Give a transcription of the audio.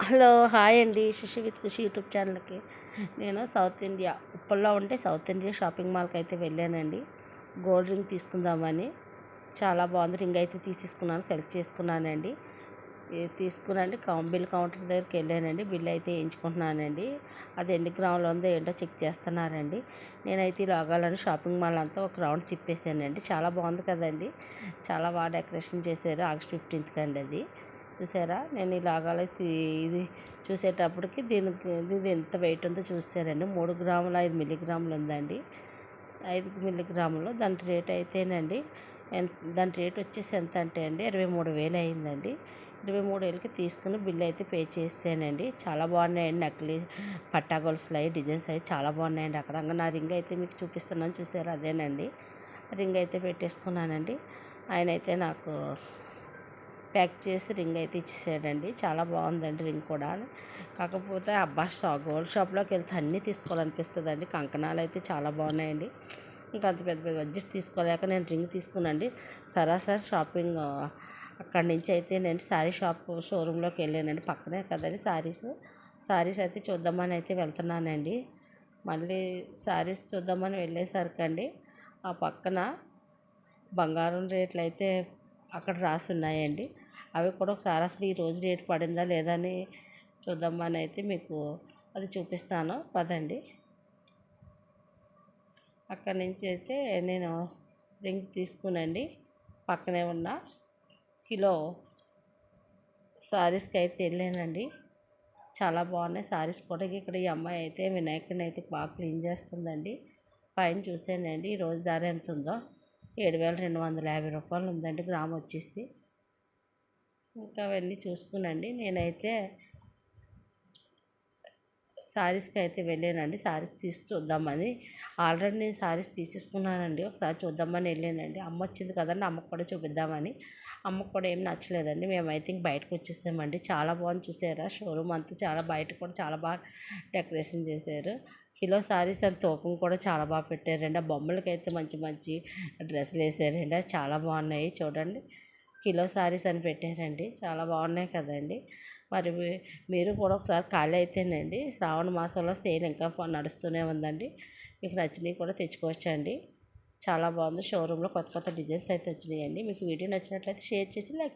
Hello hi అండి. Shashi with Kushi YouTube ఛానల్కి నేను సౌత్ ఇండియా ఉప్పల్లో ఉంటే సౌత్ ఇండియా షాపింగ్ మాల్కి అయితే వెళ్ళానండి. గోల్డ్ రింగ్ తీసుకుందామని. చాలా బాగుంది. రింగ్ అయితే తీసేసుకున్నాను, సెలెక్ట్ చేసుకున్నానండి. తీసుకున్నాండి. బిల్ కౌంటర్ దగ్గరికి వెళ్ళానండి. బిల్ అయితే వేయించుకుంటున్నానండి. అది ఎన్ని గ్రాములు ఉందో ఏంటో చెక్ చేస్తున్నారండి. నేనైతే ఈ లాగాలని షాపింగ్ మాల్ అంతా ఒక రౌండ్ తిప్పేసానండి. చాలా బాగుంది కదండి. చాలా బాగా డెకరేషన్ చేశారు. ఆగస్ట్ 15th అండి అది. చూసారా, నేను ఈ లాగాలు ఇది చూసేటప్పటికి ఇది ఎంత వెయిట్ ఉందో చూసారండి. 3 గ్రాముల 5 మిల్లీగ్రాములు ఉందండి. 5 మిల్లీగ్రాములు దాని రేట్ అయితేనండి దాని రేట్ వచ్చేసి ఎంత అంటే అండి 23,000 అయిందండి. 23,000కి తీసుకుని బిల్ అయితే పే చేసానండి. చాలా బాగున్నాయండి. నెక్లెస్ పట్టా గొలుసులు అవి డిజైన్స్ అవి చాలా బాగున్నాయండి. అక్కడ నా రింగ్ అయితే మీకు చూపిస్తున్నాను, చూసారు అదేనండి. రింగ్ అయితే పెట్టేసుకున్నానండి. ఆయన అయితే నాకు ప్యాక్ చేసి రింగ్ అయితే ఇచ్చేసాడండి. చాలా బాగుందండి రింగ్ కూడా. కాకపోతే గోల్డ్ షాప్లోకి వెళ్తే అన్నీ తీసుకోవాలనిపిస్తుందండి. కంకణాలు అయితే చాలా బాగున్నాయండి. ఇంకా అంత పెద్ద పెద్ద బడ్జెట్ తీసుకోలేక నేను రింగ్ తీసుకున్నాండి. సరాసరి షాపింగ్ అక్కడి నుంచి అయితే నేను శారీ షోరూంలోకి వెళ్ళానండి. పక్కనే కదండి శారీస్ అయితే చూద్దామని అయితే వెళ్తున్నానండి. మళ్ళీ శారీస్ చూద్దామని వెళ్ళేసరికి ఆ పక్కన బంగారం రేట్లు అయితే అక్కడ రాసి ఉన్నాయండి. అవి కూడా ఒకసారి అసలు ఈరోజు రేటు పడిందా లేదా అని చూద్దామని అయితే మీకు అది చూపిస్తాను పదండి. అక్కడి నుంచి అయితే నేను రింగ్ తీసుకునండి పక్కనే ఉన్న కిలో శారీస్కి అయితే వెళ్ళానండి. చాలా బాగున్నాయి శారీస్ కూడా. ఇక్కడ ఈ అమ్మాయి అయితే వినాయకుడిని అయితే బాగా క్లీన్ చేస్తుందండి. పైన చూసానండి ఈ రోజు ధర ఎంత ఉందో 7,250 రూపాయలు ఉందండి గ్రామ్ వచ్చేసి. ఇంకా అవన్నీ చూసుకునండి. నేనైతే శారీస్కి అయితే వెళ్ళానండి. శారీస్ తీసి చూద్దామని. ఆల్రెడీ నేను శారీస్ తీసేసుకున్నానండి. ఒకసారి చూద్దామని వెళ్ళానండి. అమ్మ వచ్చింది కదండి, అమ్మకు కూడా చూపిద్దామని. అమ్మకు కూడా ఏం నచ్చలేదండి. మేమైతే ఇంక బయటకు వచ్చేసామండి. చాలా బాగుంది చూసారా షోరూమ్ అంతా. చాలా బయట కూడా చాలా బాగా డెకరేషన్ చేశారు. కిలో శారీస్ అని తూకం కూడా చాలా బాగా పెట్టారండి. ఆ బొమ్మలకైతే మంచి మంచి డ్రెస్సులు వేసారండి. అవి చాలా బాగున్నాయి చూడండి. కిలో శారీస్ అని పెట్టారండి. చాలా బాగున్నాయి కదండి. మరి మీరు కూడా ఒకసారి ఖాళీ అయితేనండి, శ్రావణ మాసంలో సేల్ ఇంకా నడుస్తూనే ఉందండి. మీకు నచ్చినవి కూడా తెచ్చుకోవచ్చండి. చాలా బాగుంది. షోరూంలో కొత్త కొత్త డిజైన్స్ అయితే వచ్చినాయండి. మీకు వీడియో నచ్చినట్లయితే షేర్ చేసి లైక్